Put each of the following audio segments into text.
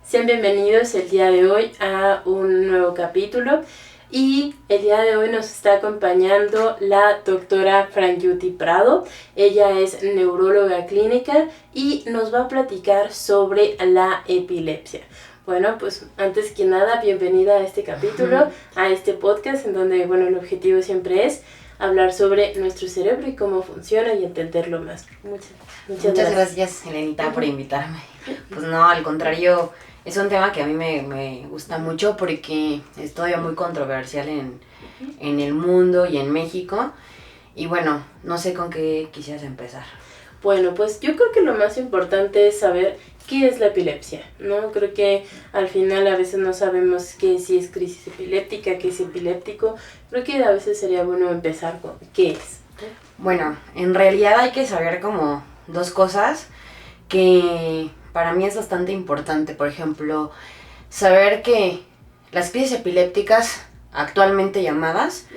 Sean bienvenidos el día de hoy a un nuevo capítulo y el día de hoy nos está acompañando la doctora Frangiuti Prado. Ella es neuróloga clínica y nos va a platicar sobre la epilepsia. Bueno, pues antes que nada, bienvenida a este capítulo, a este podcast en donde, el objetivo siempre es hablar sobre nuestro cerebro y cómo funciona y entenderlo más. Muchas gracias, Elenita, por invitarme. Pues no, al contrario, es un tema que a mí me gusta mucho porque es todavía muy controversial en el mundo y en México. Y bueno, no sé con qué quisieras empezar. Bueno, pues yo creo que lo más importante es saber qué es la epilepsia, ¿no? Creo que al final a veces no sabemos si es crisis epiléptica, qué es epiléptico. Creo que a veces sería bueno empezar con qué es. Bueno, en realidad hay que saber como dos cosas que para mí es bastante importante. Por ejemplo, saber que las crisis epilépticas actualmente llamadas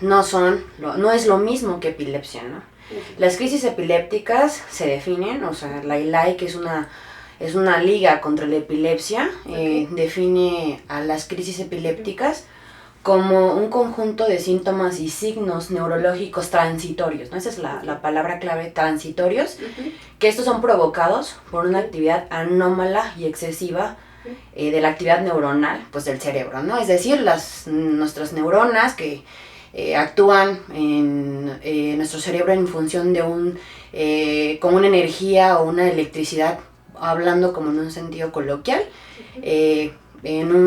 no es lo mismo que epilepsia, ¿no? Las crisis epilépticas se definen, o sea, la ILAI, que es una liga contra la epilepsia, define a las crisis epilépticas como un conjunto de síntomas y signos neurológicos transitorios, ¿no? Esa es la palabra clave, transitorios, que estos son provocados por una actividad anómala y excesiva de la actividad neuronal, pues del cerebro, ¿no? Es decir, nuestras neuronas que actúan en nuestro cerebro en función de como una energía o una electricidad, hablando como en un sentido coloquial, en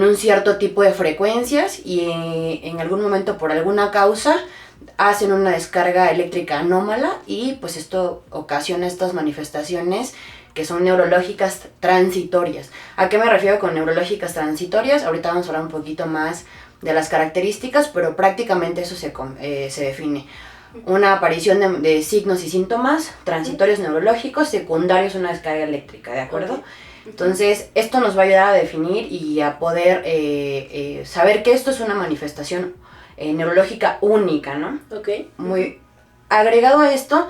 un cierto tipo de frecuencias y en algún momento por alguna causa hacen una descarga eléctrica anómala y pues esto ocasiona estas manifestaciones que son neurológicas transitorias. ¿A qué me refiero con neurológicas transitorias? Ahorita vamos a hablar un poquito más de las características, pero prácticamente eso se define. Una aparición de signos y síntomas transitorios neurológicos, secundarios una descarga eléctrica, ¿de acuerdo? Entonces, esto nos va a ayudar a definir y a poder saber que esto es una manifestación neurológica única, ¿no? Muy agregado a esto,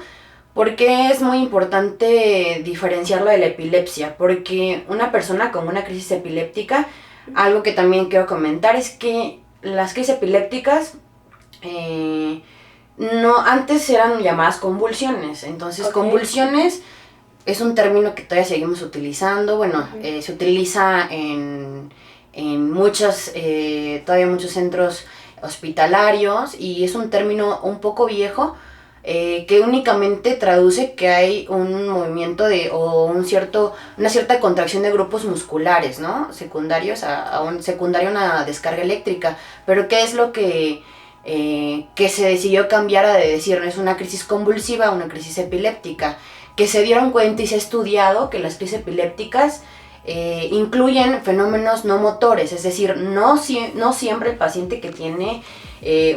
porque es muy importante diferenciarlo de la epilepsia, porque una persona con una crisis epiléptica, algo que también quiero comentar es que las crisis epilépticas antes eran llamadas convulsiones, entonces convulsiones es un término que todavía seguimos utilizando, se utiliza en todavía muchos centros hospitalarios y es un término un poco viejo que únicamente traduce que hay un movimiento una cierta contracción de grupos musculares, ¿no? Secundarios secundario a una descarga eléctrica, pero ¿qué es lo que se decidió cambiar de decir no es una crisis convulsiva a una crisis epiléptica? Que se dieron cuenta y se ha estudiado que las crisis epilépticas incluyen fenómenos no motores, es decir, no siempre el paciente que tiene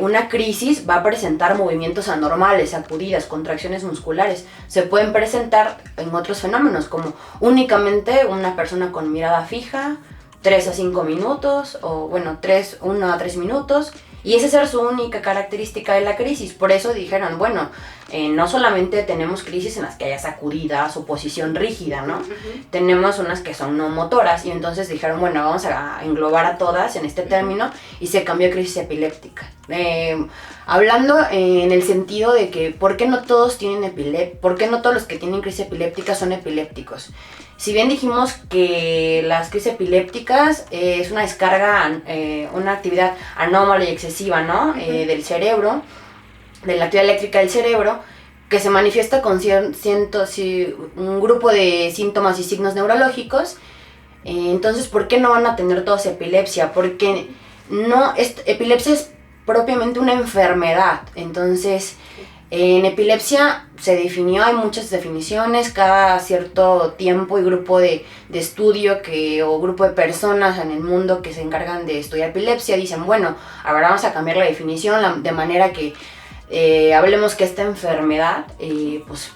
una crisis va a presentar movimientos anormales, sacudidas, contracciones musculares. Se pueden presentar en otros fenómenos, como únicamente una persona con mirada fija, 3 a 5 minutos, o 1 a 3 minutos, y esa es su única característica de la crisis. Por eso dijeron, no solamente tenemos crisis en las que haya sacudidas o posición rígida, ¿no? Tenemos unas que son no motoras, y entonces dijeron, vamos a englobar a todas en este término, y se cambió a crisis epiléptica. Hablando en el sentido de que, ¿por qué no todos los que tienen crisis epiléptica son epilépticos? Si bien dijimos que las crisis epilépticas es una descarga, una actividad anómala y excesiva, ¿no? Del cerebro, de la actividad eléctrica del cerebro, que se manifiesta con un grupo de síntomas y signos neurológicos. Entonces, ¿por qué no van a tener todos epilepsia? Porque epilepsia es propiamente una enfermedad. Entonces, en epilepsia se definió, hay muchas definiciones, cada cierto tiempo y grupo de estudio o grupo de personas en el mundo que se encargan de estudiar epilepsia dicen, ahora vamos a cambiar la definición de manera que hablemos que esta enfermedad pues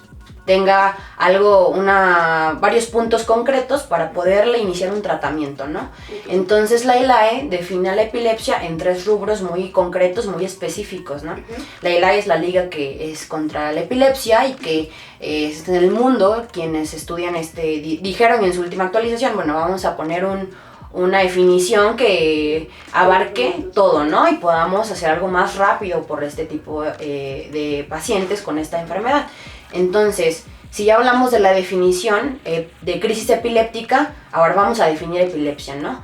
tenga varios puntos concretos para poderle iniciar un tratamiento, ¿no? Entonces la ILAE define a la epilepsia en 3 rubros muy concretos, muy específicos, ¿no? La ILAE es la liga que es contra la epilepsia y que en el mundo quienes estudian dijeron en su última actualización, bueno, vamos a poner una definición que abarque todo, ¿no? Y podamos hacer algo más rápido por este tipo de pacientes con esta enfermedad. Entonces, si ya hablamos de la definición de crisis epiléptica, ahora vamos a definir epilepsia, ¿no?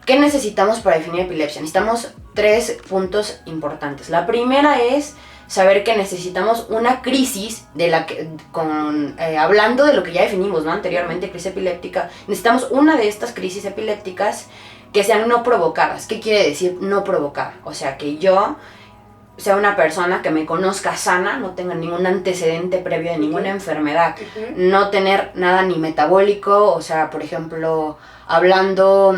¿Qué necesitamos para definir epilepsia? Necesitamos 3 puntos importantes. La primera es saber que necesitamos una crisis hablando de lo que ya definimos, ¿no? Anteriormente, crisis epiléptica, necesitamos una de estas crisis epilépticas que sean no provocadas. ¿Qué quiere decir no provocada? O sea, que yo sea una persona que me conozca sana, no tenga ningún antecedente previo de ninguna enfermedad, no tener nada ni metabólico, o sea, por ejemplo, hablando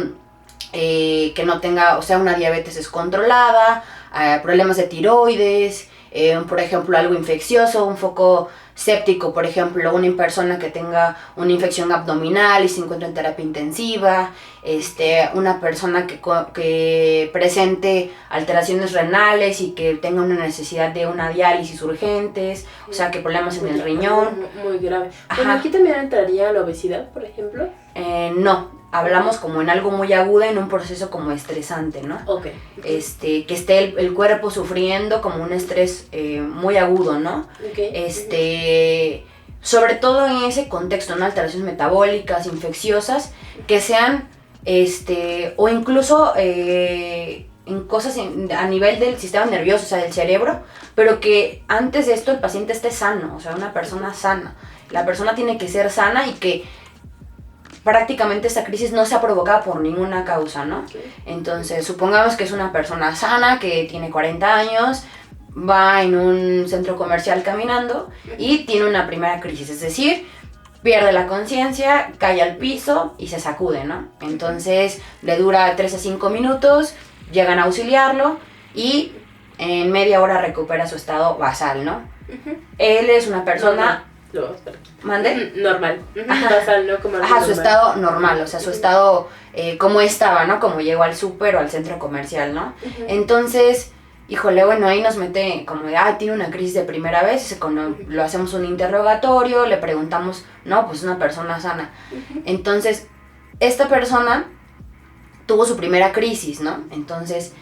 que no tenga, o sea, una diabetes descontrolada, problemas de tiroides, por ejemplo, algo infeccioso, un foco séptico, por ejemplo, una persona que tenga una infección abdominal y se encuentra en terapia intensiva, una persona que presente alteraciones renales y que tenga una necesidad de una diálisis urgentes, o sea, que problemas en el riñón. Muy grave. Bueno, aquí también entraría la obesidad, por ejemplo. No. Hablamos como en algo muy agudo, en un proceso como estresante, ¿no? Okay. Que esté el cuerpo sufriendo como un estrés muy agudo, ¿no? Okay. Sobre todo en ese contexto, ¿no? Alteraciones metabólicas, infecciosas, que sean, o incluso en cosas a nivel del sistema nervioso, o sea, del cerebro, pero que antes de esto el paciente esté sano, o sea, una persona sana. La persona tiene que ser sana y que prácticamente esta crisis no sea provocada por ninguna causa, ¿no? Okay. Entonces, supongamos que es una persona sana que tiene 40 años, va en un centro comercial caminando y tiene una primera crisis, es decir, pierde la conciencia, cae al piso y se sacude, ¿no? Entonces, le dura 3 a 5 minutos, llegan a auxiliarlo y en media hora recupera su estado basal, ¿no? Él es una persona... ¿Mande? Normal. Basal, ¿no? Como normal. Su estado normal, o sea, su estado como estaba, ¿no? Como llegó al súper o al centro comercial, ¿no? Entonces, híjole, bueno, ahí nos mete como de, tiene una crisis de primera vez, lo hacemos un interrogatorio, le preguntamos, no, pues es una persona sana. Entonces, esta persona tuvo su primera crisis, ¿no? Entonces,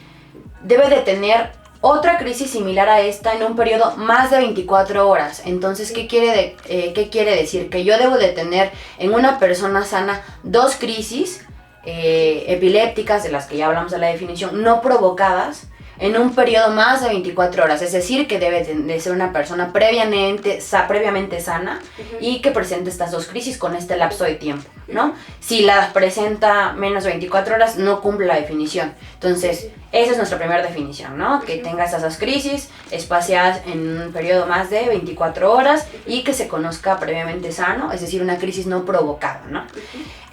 debe de tener otra crisis similar a esta en un periodo más de 24 horas. Entonces, ¿qué quiere decir? Que yo debo de tener en una persona sana 2 crisis epilépticas, de las que ya hablamos de la definición, no provocadas, en un periodo más de 24 horas. Es decir, que debe de ser una persona previamente sana y que presente estas 2 crisis con este lapso de tiempo, ¿no? Si las presenta menos de 24 horas, no cumple la definición. Entonces, esa es nuestra primera definición, ¿no? Que tenga estas 2 crisis espaciadas en un periodo más de 24 horas y que se conozca previamente sano, es decir, una crisis no provocada, ¿no?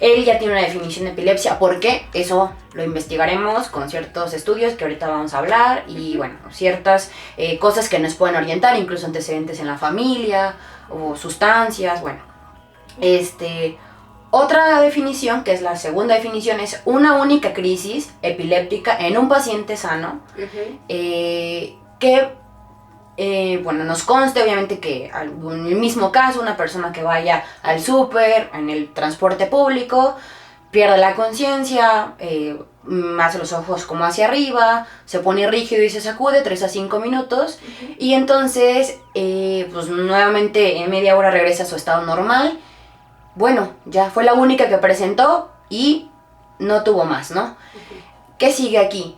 Él ya tiene una definición de epilepsia. ¿Por qué? Eso lo investigaremos con ciertos estudios que ahorita vamos a hablar y, bueno, ciertas cosas que nos pueden orientar, incluso antecedentes en la familia o sustancias, bueno. Otra definición, que es la segunda definición, es una única crisis epiléptica en un paciente sano que, bueno, nos conste obviamente que en el mismo caso, una persona que vaya al súper, en el transporte público, pierde la conciencia, hace los ojos como hacia arriba, se pone rígido y se sacude 3 a 5 minutos y entonces, pues nuevamente en media hora regresa a su estado normal. Bueno, ya fue la única que presentó y no tuvo más, ¿no? ¿Qué sigue aquí?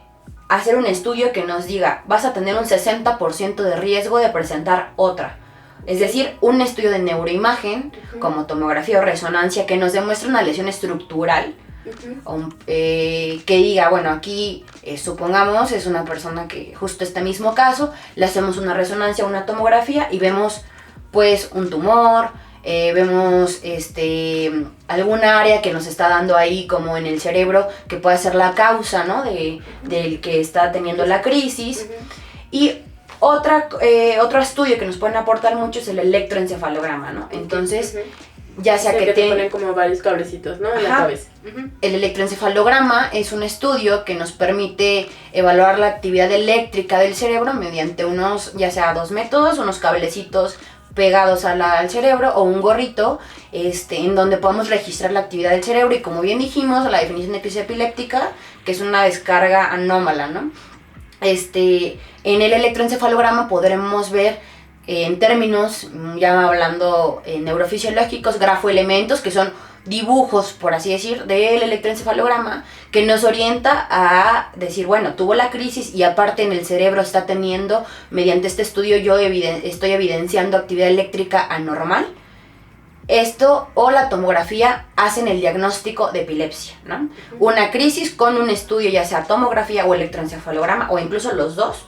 Hacer un estudio que nos diga, vas a tener un 60% de riesgo de presentar otra. Es decir, un estudio de neuroimagen, como tomografía o resonancia, que nos demuestre una lesión estructural, que diga, bueno, aquí supongamos es una persona que justo este mismo caso, le hacemos una resonancia, una tomografía y vemos pues un tumor, vemos alguna área que nos está dando ahí como en el cerebro que puede ser la causa, ¿no? del que está teniendo la crisis. Y Otro estudio que nos pueden aportar mucho es el electroencefalograma, ¿no? Entonces, ya sea que te ponen como varios cablecitos, ¿no? En la cabeza. El electroencefalograma es un estudio que nos permite evaluar la actividad eléctrica del cerebro mediante unos, ya sea dos métodos, unos cablecitos pegados al cerebro o un gorrito en donde podemos registrar la actividad del cerebro y, como bien dijimos, la definición de crisis epiléptica, que es una descarga anómala, ¿no? En el electroencefalograma podremos ver en términos, ya hablando neurofisiológicos, grafoelementos, que son dibujos, por así decir, del electroencefalograma, que nos orienta a decir, bueno, tuvo la crisis y aparte en el cerebro está teniendo, mediante este estudio yo estoy evidenciando actividad eléctrica anormal. Esto o la tomografía hacen el diagnóstico de epilepsia, ¿no? Una crisis con un estudio, ya sea tomografía o electroencefalograma, o incluso los dos,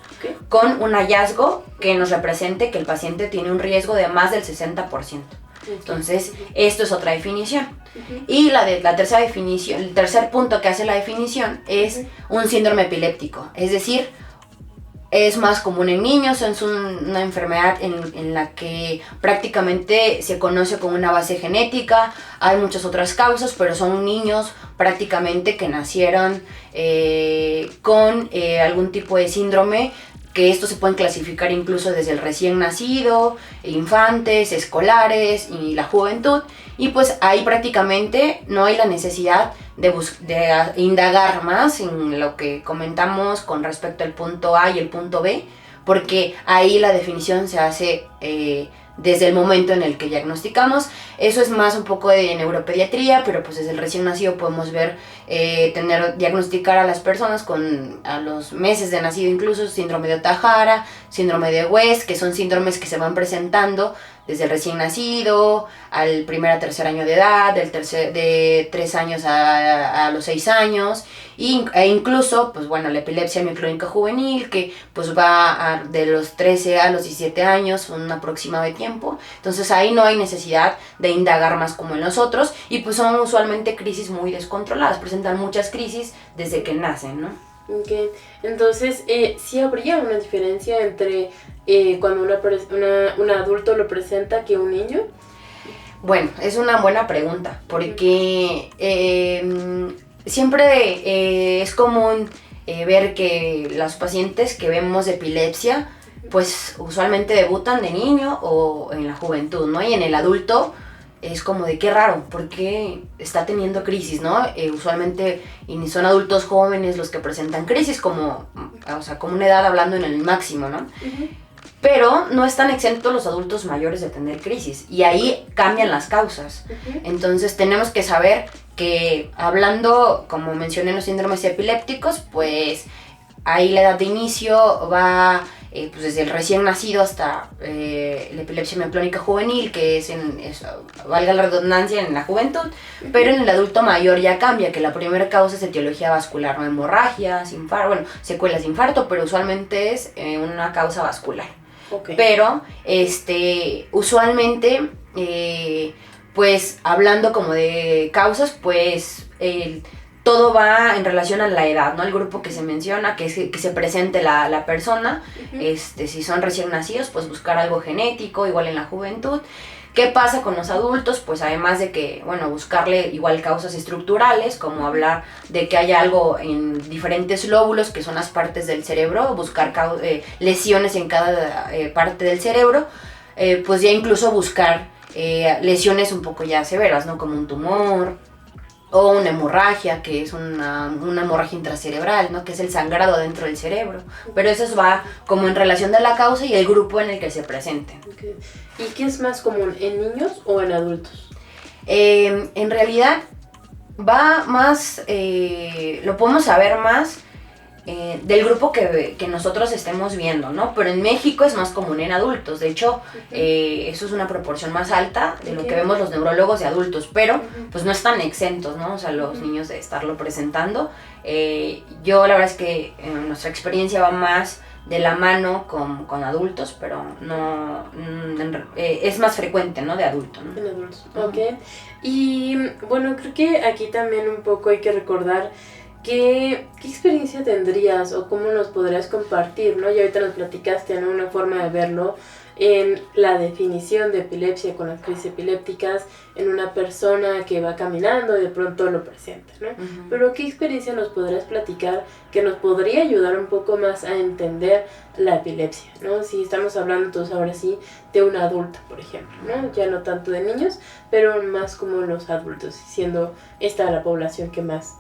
con un hallazgo que nos represente que el paciente tiene un riesgo de más del 60%. Entonces, esto es otra definición. Y la tercera definición, el tercer punto que hace la definición es un síndrome epiléptico, es decir, es más común en niños, es una enfermedad en la que prácticamente se conoce como una base genética, hay muchas otras causas, pero son niños prácticamente que nacieron con algún tipo de síndrome, que estos se pueden clasificar incluso desde el recién nacido, infantes, escolares y la juventud, y pues ahí prácticamente no hay la necesidad de indagar más en lo que comentamos con respecto al punto A y el punto B, porque ahí la definición se hace desde el momento en el que diagnosticamos. Eso es más un poco de neuropediatría, pero pues desde el recién nacido podemos ver, diagnosticar a las personas a los meses de nacido, incluso síndrome de Ohtahara, síndrome de West, que son síndromes que se van presentando desde el recién nacido al primer a tercer año de edad, de 3 años a los 6 años, e incluso, pues bueno, la epilepsia mioclónica juvenil, que pues va de los 13 a los 17 años, un aproximado de tiempo. Entonces ahí no hay necesidad de indagar más como en los otros, y pues son usualmente crisis muy descontroladas, presentan muchas crisis desde que nacen, ¿no? Ok, entonces sí habría una diferencia entre cuando un adulto lo presenta que un niño. Bueno, es una buena pregunta, porque siempre es común ver que los pacientes que vemos de epilepsia, pues usualmente debutan de niño o en la juventud, ¿no? Y en el adulto es como de qué raro, porque está teniendo crisis, ¿no? Usualmente son adultos jóvenes los que presentan crisis, como una edad hablando en el máximo, ¿no? Pero no están exentos los adultos mayores de tener crisis, y ahí cambian las causas. Entonces tenemos que saber que, hablando, como mencioné, en los síndromes epilépticos, pues ahí la edad de inicio va pues desde el recién nacido hasta la epilepsia mioclónica juvenil, que valga la redundancia, en la juventud, pero en el adulto mayor ya cambia, que la primera causa es etiología vascular, no hemorragias, secuelas de infarto, pero usualmente es una causa vascular. Okay. Pero usualmente, pues hablando como de causas, pues todo va en relación a la edad, ¿no? El grupo que se menciona, que se presente la persona, si son recién nacidos, pues buscar algo genético, igual en la juventud. ¿Qué pasa con los adultos? Pues además de que, bueno, buscarle igual causas estructurales, como hablar de que hay algo en diferentes lóbulos, que son las partes del cerebro, buscar lesiones en cada parte del cerebro, pues ya incluso buscar lesiones un poco ya severas, ¿no? Como un tumor, o una hemorragia, que es una hemorragia intracerebral, ¿no? Que es el sangrado dentro del cerebro. Pero eso va como en relación de la causa y el grupo en el que se presenten. Okay. ¿Y qué es más común, en niños o en adultos? En realidad va más, lo podemos saber más del grupo que nosotros estemos viendo, ¿no? Pero en México es más común en adultos. De hecho, eso es una proporción más alta de lo que vemos los neurólogos de adultos, pero pues no están exentos, ¿no? O sea, los niños de estarlo presentando. Yo la verdad es que nuestra experiencia va más de la mano con adultos, pero no es más frecuente, ¿no? De adulto, ¿no? En adultos, ok. Y bueno, creo que aquí también un poco hay que recordar ¿qué experiencia tendrías o cómo nos podrías compartir, ¿no? Y ahorita nos platicaste, ¿no? Una forma de verlo en la definición de epilepsia con las crisis epilépticas en una persona que va caminando y de pronto lo presenta, ¿no? Uh-huh. Pero ¿qué experiencia nos podrías platicar que nos podría ayudar un poco más a entender la epilepsia, ¿no? Si estamos hablando entonces ahora sí de un adulto, por ejemplo, ¿no? Ya no tanto de niños, pero más como los adultos, siendo esta la población que más...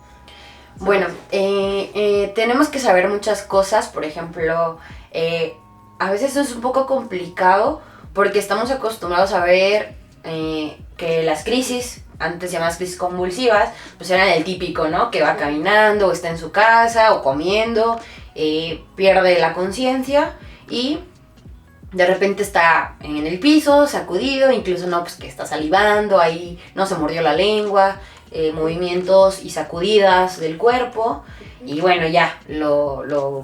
Bueno, tenemos que saber muchas cosas, por ejemplo, a veces es un poco complicado porque estamos acostumbrados a ver que las crisis, antes llamadas crisis convulsivas, pues eran el típico, ¿no? Que va caminando, o está en su casa, o comiendo, pierde la conciencia y de repente está en el piso, sacudido, incluso no, pues que está salivando, ahí no se mordió la lengua, movimientos y sacudidas del cuerpo. Y bueno, ya,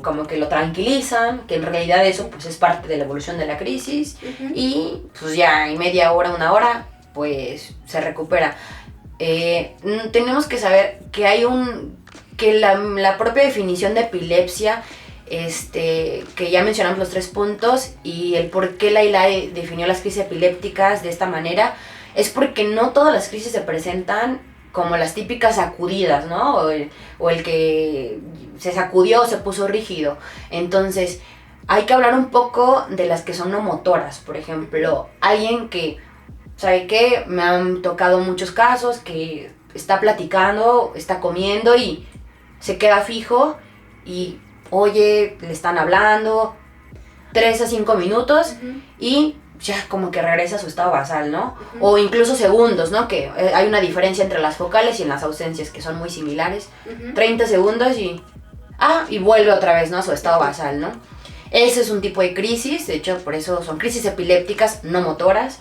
como que lo tranquilizan, que en realidad eso pues es parte de la evolución de la crisis. Uh-huh. Y pues ya en media hora, una hora, pues se recupera. Tenemos que saber que hay que la propia definición de epilepsia, que ya mencionamos los 3 puntos, y el por qué la ILAE definió las crisis epilépticas de esta manera, es porque no todas las crisis se presentan como las típicas sacudidas, ¿no? O el que se sacudió o se puso rígido. Entonces, hay que hablar un poco de las que son no motoras. Por ejemplo, alguien que, ¿sabe qué? Me han tocado muchos casos que está platicando, está comiendo y se queda fijo y, oye, le están hablando 3 a 5 minutos uh-huh. y ya como que regresa a su estado basal, ¿no? Uh-huh. O incluso segundos, ¿no? Que hay una diferencia entre las focales y en las ausencias que son muy similares. Uh-huh. 30 segundos y vuelve otra vez, ¿no? A su estado basal, ¿no? Ese es un tipo de crisis, de hecho por eso son crisis epilépticas no motoras.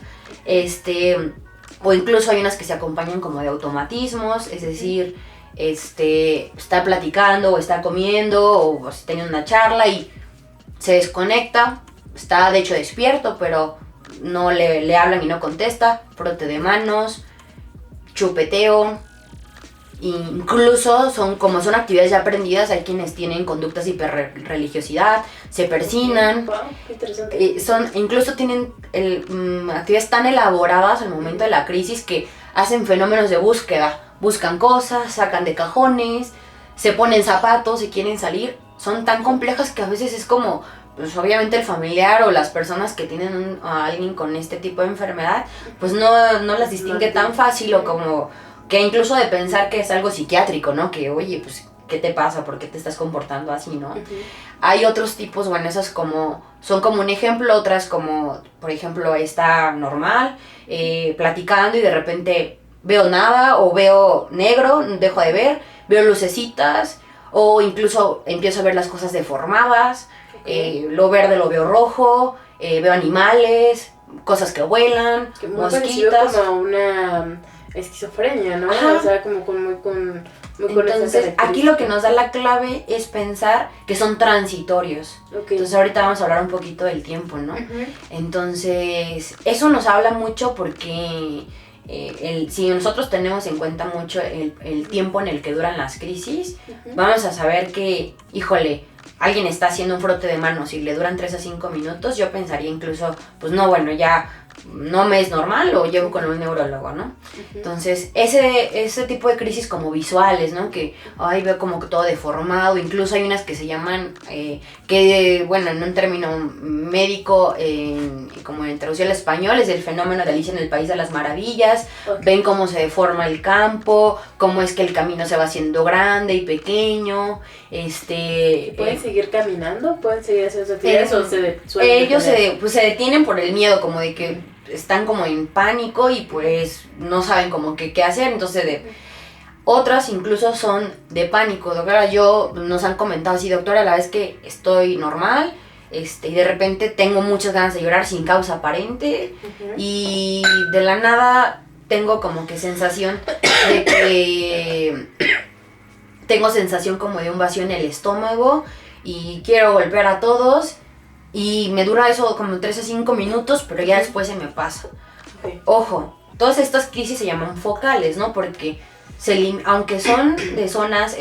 O incluso hay unas que se acompañan como de automatismos, es decir, está platicando o está comiendo o está teniendo una charla y se desconecta, está de hecho despierto, pero no le hablan y no contesta, frote de manos, chupeteo, incluso son actividades ya aprendidas. Hay quienes tienen conductas de hiperreligiosidad, se persignan, wow, interesante. Incluso tienen actividades tan elaboradas al momento de la crisis que hacen fenómenos de búsqueda, buscan cosas, sacan de cajones, se ponen zapatos y quieren salir. Son tan complejas que a veces es como, pues obviamente el familiar o las personas que tienen a alguien con este tipo de enfermedad, pues no las distingue tan fácil, o como que incluso de pensar que es algo psiquiátrico, ¿no? Que, oye, pues, ¿qué te pasa? ¿Por qué te estás comportando así, no? Uh-huh. Hay otros tipos, bueno, esas son como un ejemplo, otras como, por ejemplo, está normal, platicando y de repente veo nada o veo negro, dejo de ver, veo lucecitas o incluso empiezo a ver las cosas deformadas. Lo verde lo veo rojo, veo animales, cosas que vuelan, que mosquitas. Como una esquizofrenia, ¿no? Ajá. O sea, como con entonces, aquí lo que nos da la clave es pensar que son transitorios. Okay. Entonces, ahorita vamos a hablar un poquito del tiempo, ¿no? Uh-huh. Entonces, eso nos habla mucho porque si nosotros tenemos en cuenta mucho el tiempo en el que duran las crisis, uh-huh. vamos a saber que, híjole, alguien está haciendo un frote de manos y le duran 3 a 5 minutos, yo pensaría incluso, pues no, bueno, ya no me es normal o llevo con un neurólogo, ¿no? Uh-huh. Entonces, ese tipo de crisis como visuales, ¿no? Que, veo como que todo deformado, incluso hay unas que se llaman, bueno, en un término médico, como en traducción al español, es el fenómeno de Alicia en el País de las Maravillas. Okay. Ven cómo se deforma el campo, cómo es que el camino se va haciendo grande y pequeño, ¿Pueden seguir caminando? ¿Pueden seguir haciendo actividades o ellos se detienen por el miedo, como de que están como en pánico y pues no saben como que qué hacer, entonces otras incluso son de pánico. Doctora, nos han comentado así, doctora, la vez que estoy normal, y de repente tengo muchas ganas de llorar sin causa aparente, uh-huh. y de la nada tengo como que sensación de que tengo sensación como de un vacío en el estómago y quiero golpear a todos. Y me dura eso como 3 a 5 minutos, pero ya después se me pasa. Okay. Ojo, todas estas crisis se llaman focales, ¿no? Porque aunque son de zonas